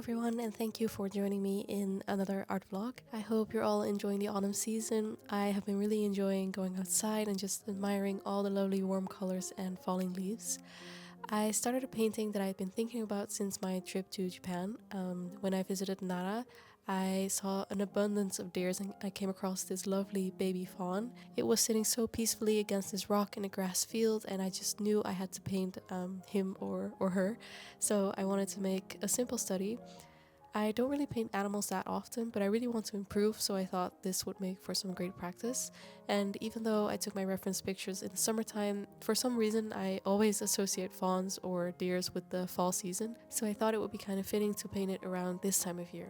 everyone, and thank you for joining me in another art vlog. I hope you're all enjoying the autumn season. I have been really enjoying going outside and just admiring all the lovely warm colors and falling leaves. I started a painting that I've been thinking about since my trip to Japan. When I visited Nara, I saw an abundance of deers and I came across this lovely baby fawn. It was sitting so peacefully against this rock in a grass field, and I just knew I had to paint him or her. So I wanted to make a simple study. I don't really paint animals that often, but I really want to improve, so I thought this would make for some great practice. And even though I took my reference pictures in the summertime, for some reason I always associate fawns or deers with the fall season, so I thought it would be kind of fitting to paint it around this time of year.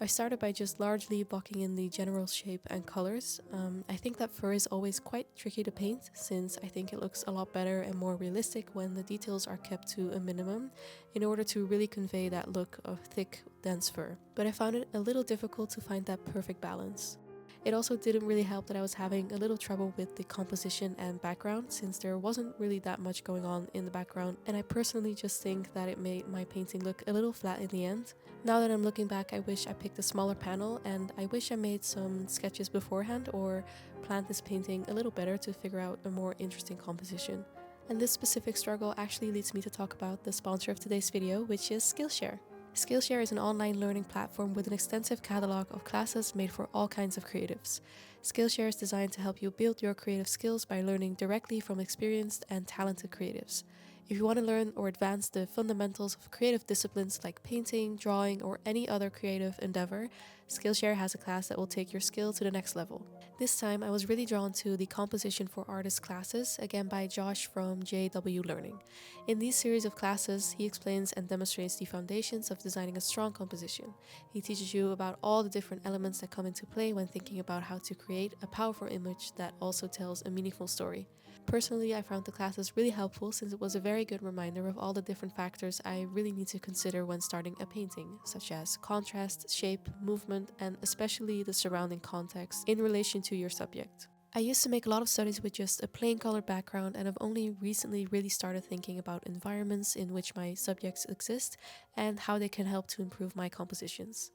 I started by just largely blocking in the general shape and colors. I think that fur is always quite tricky to paint, since I think it looks a lot better and more realistic when the details are kept to a minimum in order to really convey that look of thick, dense fur. But I found it a little difficult to find that perfect balance. It also didn't really help that I was having a little trouble with the composition and background, since there wasn't really that much going on in the background, and I personally just think that it made my painting look a little flat in the end. Now that I'm looking back, I wish I picked a smaller panel, and I wish I made some sketches beforehand or planned this painting a little better to figure out a more interesting composition. And this specific struggle actually leads me to talk about the sponsor of today's video, which is Skillshare. Skillshare is an online learning platform with an extensive catalog of classes made for all kinds of creatives. Skillshare is designed to help you build your creative skills by learning directly from experienced and talented creatives. If you want to learn or advance the fundamentals of creative disciplines like painting, drawing, or any other creative endeavor, Skillshare has a class that will take your skill to the next level. This time, I was really drawn to the Composition for Artists classes, again by Josh from JW Learning. In these series of classes, he explains and demonstrates the foundations of designing a strong composition. He teaches you about all the different elements that come into play when thinking about how to create a powerful image that also tells a meaningful story. Personally, I found the classes really helpful since it was a very good reminder of all the different factors I really need to consider when starting a painting, such as contrast, shape, movement, and especially the surrounding context in relation to your subject. I used to make a lot of studies with just a plain color background, and I've only recently really started thinking about environments in which my subjects exist and how they can help to improve my compositions.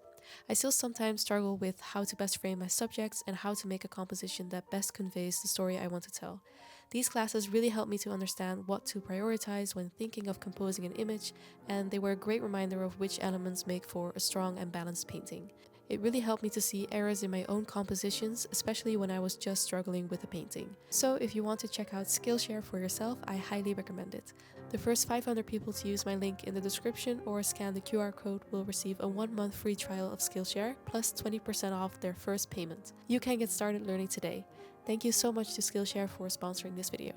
I still sometimes struggle with how to best frame my subjects and how to make a composition that best conveys the story I want to tell. These classes really helped me to understand what to prioritize when thinking of composing an image, and they were a great reminder of which elements make for a strong and balanced painting. It really helped me to see errors in my own compositions, especially when I was just struggling with a painting. So if you want to check out Skillshare for yourself, I highly recommend it. The first 500 people to use my link in the description or scan the QR code will receive a 1-month free trial of Skillshare, plus 20% off their first payment. You can get started learning today. Thank you so much to Skillshare for sponsoring this video.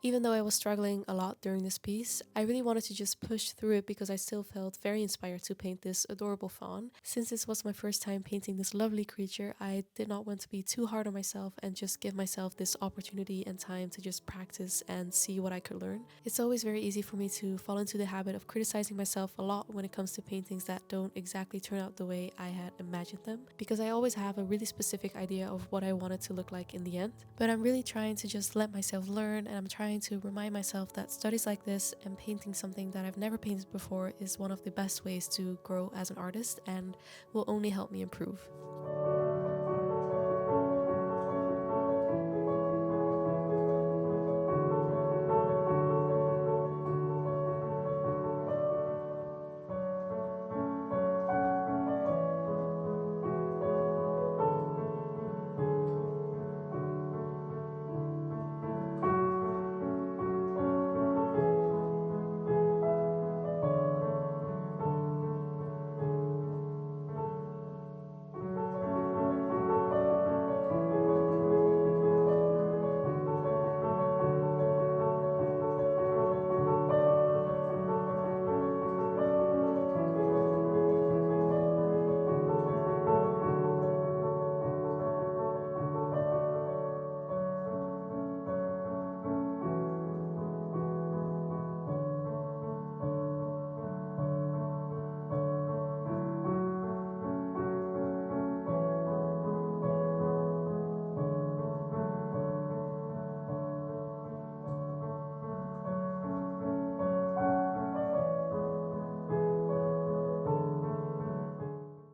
Even though I was struggling a lot during this piece, I really wanted to just push through it because I still felt very inspired to paint this adorable fawn. Since this was my first time painting this lovely creature, I did not want to be too hard on myself and just give myself this opportunity and time to just practice and see what I could learn. It's always very easy for me to fall into the habit of criticizing myself a lot when it comes to paintings that don't exactly turn out the way I had imagined them, because I always have a really specific idea of what I want it to look like in the end. But I'm really trying to just let myself learn, and I'm trying to remind myself that studies like this and painting something that I've never painted before is one of the best ways to grow as an artist and will only help me improve.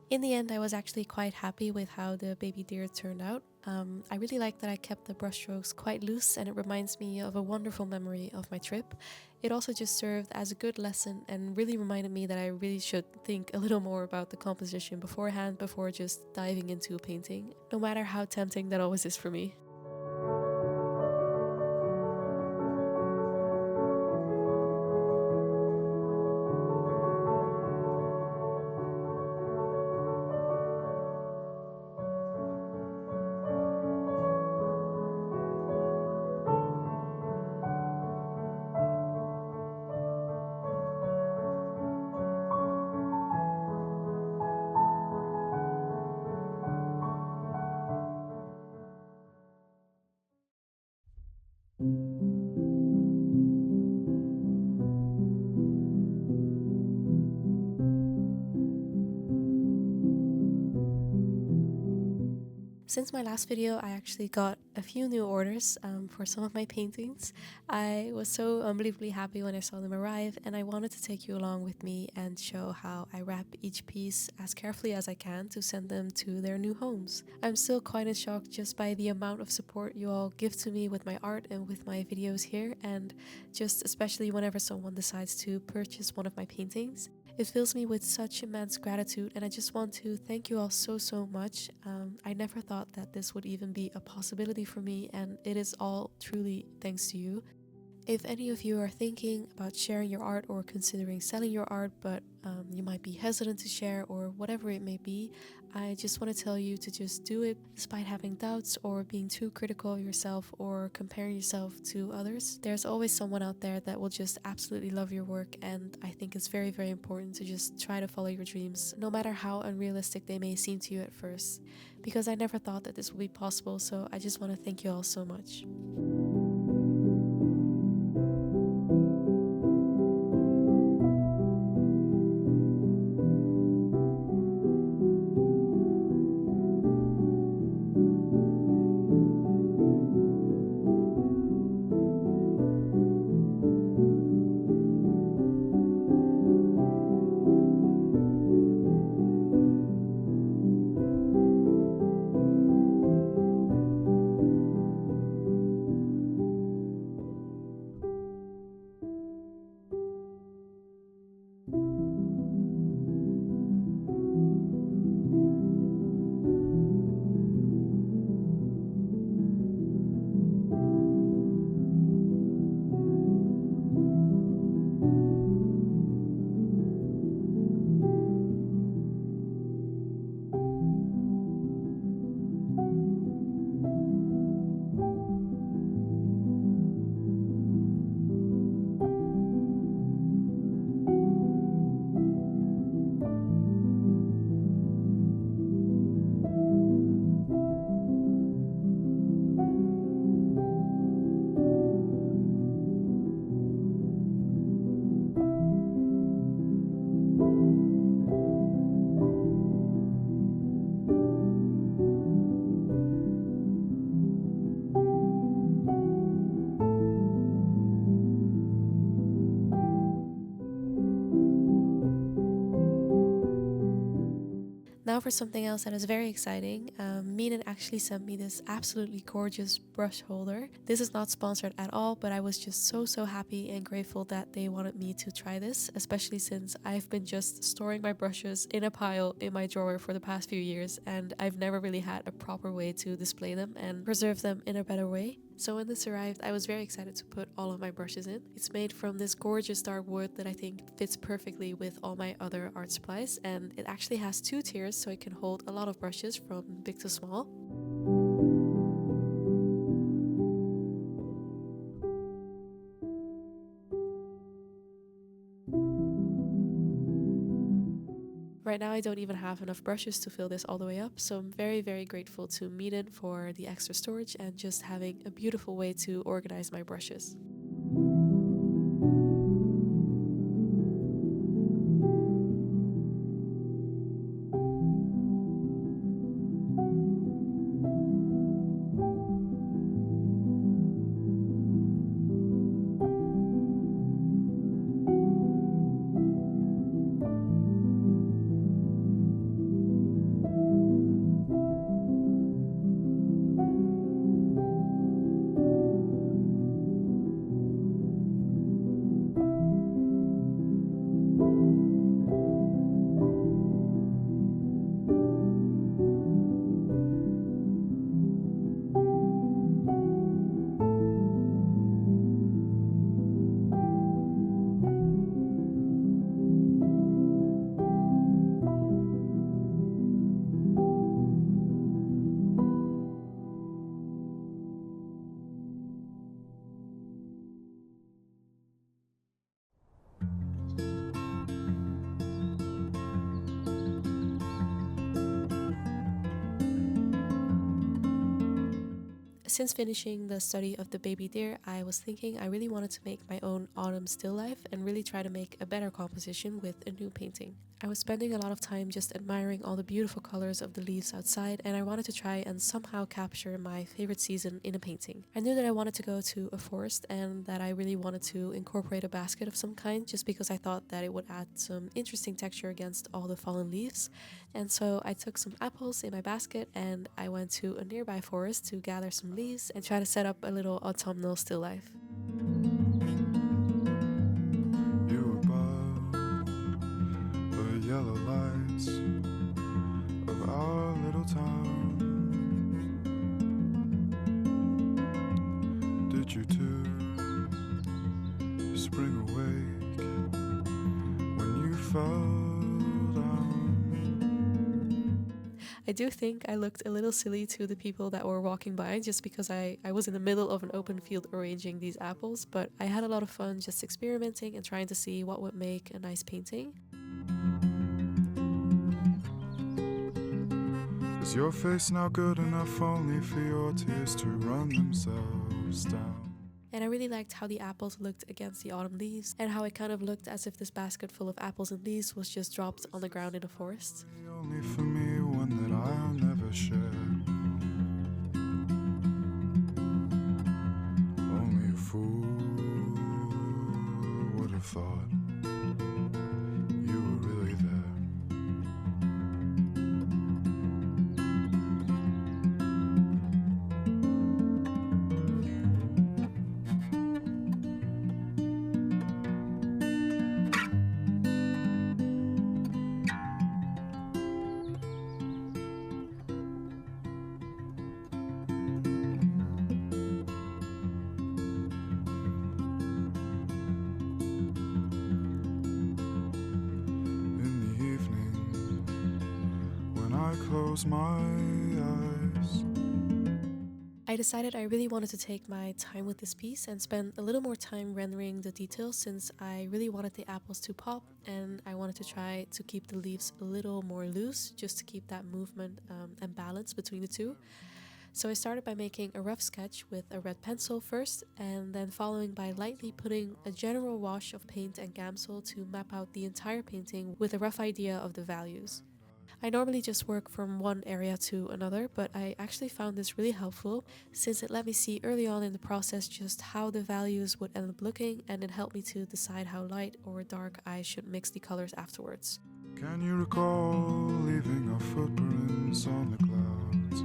In the end, I was actually quite happy with how the baby deer turned out. I really like that I kept the brushstrokes quite loose, and it reminds me of a wonderful memory of my trip. It also just served as a good lesson and really reminded me that I really should think a little more about the composition beforehand before just diving into a painting, no matter how tempting that always is for me. Since my last video, I actually got a few new orders for some of my paintings. I was so unbelievably happy when I saw them arrive, and I wanted to take you along with me and show how I wrap each piece as carefully as I can to send them to their new homes. I'm still quite in shock just by the amount of support you all give to me with my art and with my videos here, and just especially whenever someone decides to purchase one of my paintings. It fills me with such immense gratitude, and I just want to thank you all so much. I never thought that this would even be a possibility for me, and it is all truly thanks to you. If any of you are thinking about sharing your art or considering selling your art, but you might be hesitant to share or whatever it may be, I just want to tell you to just do it despite having doubts or being too critical of yourself or comparing yourself to others. There's always someone out there that will just absolutely love your work, and I think it's very important to just try to follow your dreams, no matter how unrealistic they may seem to you at first, because I never thought that this would be possible, so I just want to thank you all so much. for something else that is very exciting. Meenan actually sent me this absolutely gorgeous brush holder. This is not sponsored at all, but I was just so happy and grateful that they wanted me to try this, especially since I've been just storing my brushes in a pile in my drawer for the past few years, and I've never really had a proper way to display them and preserve them in a better way. So when this arrived, I was very excited to put all of my brushes in. It's made from this gorgeous dark wood that I think fits perfectly with all my other art supplies, and it actually has 2 tiers so it can hold a lot of brushes from big to small. Right now I don't even have enough brushes to fill this all the way up, so I'm very grateful to Meenan for the extra storage and just having a beautiful way to organize my brushes. Since finishing the study of the baby deer, I was thinking I really wanted to make my own autumn still life and really try to make a better composition with a new painting. I was spending a lot of time just admiring all the beautiful colors of the leaves outside, and I wanted to try and somehow capture my favorite season in a painting. I knew that I wanted to go to a forest and that I really wanted to incorporate a basket of some kind, just because I thought that it would add some interesting texture against all the fallen leaves. And so I took some apples in my basket and I went to a nearby forest to gather some leaves and try to set up a little autumnal still life. You above the yellow lights of our little town. Did you too spring awake when you fell down? I do think I looked a little silly to the people that were walking by just because I was in the middle of an open field arranging these apples, but I had a lot of fun just experimenting and trying to see what would make a nice painting. Is your face now good enough only for your tears to run themselves down? And I really liked how the apples looked against the autumn leaves and how it kind of looked as if this basket full of apples and leaves was just dropped on the ground in a forest. Only for me, one that I'll never share. Only a fool would have thought you were really there. Close my eyes. I decided I really wanted to take my time with this piece and spend a little more time rendering the details, since I really wanted the apples to pop and I wanted to try to keep the leaves a little more loose just to keep that movement and balance between the two. So I started by making a rough sketch with a red pencil first, and then following by lightly putting a general wash of paint and Gamsol to map out the entire painting with a rough idea of the values. I normally just work from one area to another, but I actually found this really helpful since it let me see early on in the process just how the values would end up looking, and it helped me to decide how light or dark I should mix the colors afterwards. Can you recall leaving our footprints on the clouds?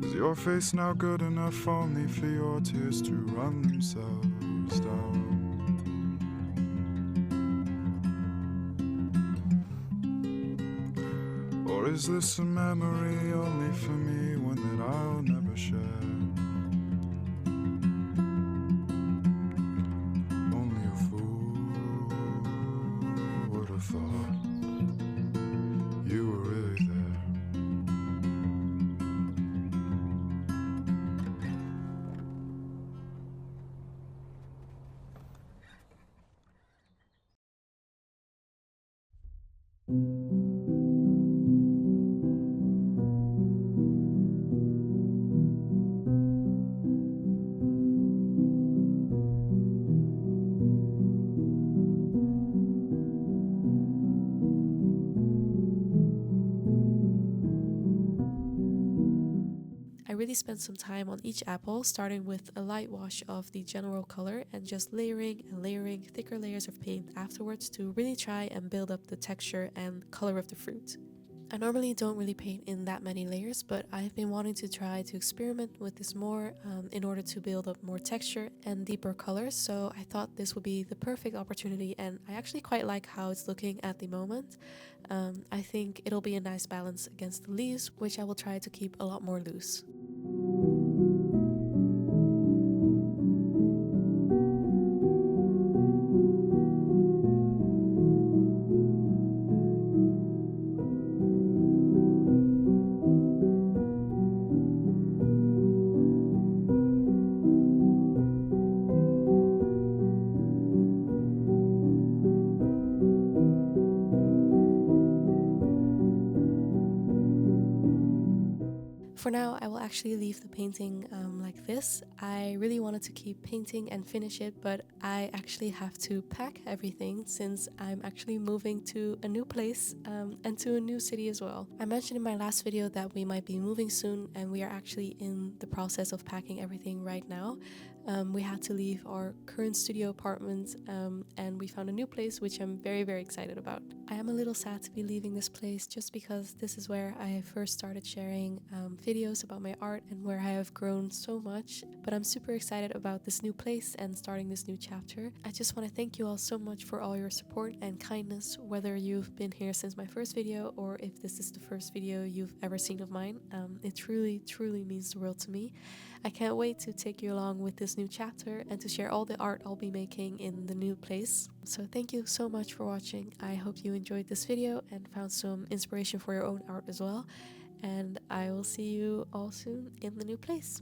Is your face now good enough only for your tears to run themselves down? Or is this a memory only for me, one that I'll never share? Only a fool would have thought you were really there. I really spent some time on each apple, starting with a light wash of the general color and just layering and layering thicker layers of paint afterwards to really try and build up the texture and color of the fruit. I normally don't really paint in that many layers, but I've been wanting to try to experiment with this more in order to build up more texture and deeper colors, so I thought this would be the perfect opportunity, and I actually quite like how it's looking at the moment. I think it'll be a nice balance against the leaves, which I will try to keep a lot more loose. For now, I will actually leave the painting like this. I really wanted to keep painting and finish it, but I actually have to pack everything since I'm actually moving to a new place and to a new city as well. I mentioned in my last video that we might be moving soon, and we are actually in the process of packing everything right now. We had to leave our current studio apartment and we found a new place, which I'm very, very excited about. I am a little sad to be leaving this place just because this is where I first started sharing videos about my art and where I have grown so much, but I'm super excited about this new place and starting this new chapter. I just want to thank you all so much for all your support and kindness, whether you've been here since my first video or if this is the first video you've ever seen of mine. It truly, truly means the world to me. I can't wait to take you along with this new chapter and to share all the art I'll be making in the new place. So thank you so much for watching. I hope you enjoyed this video and found some inspiration for your own art as well. And I will see you all soon in the new place.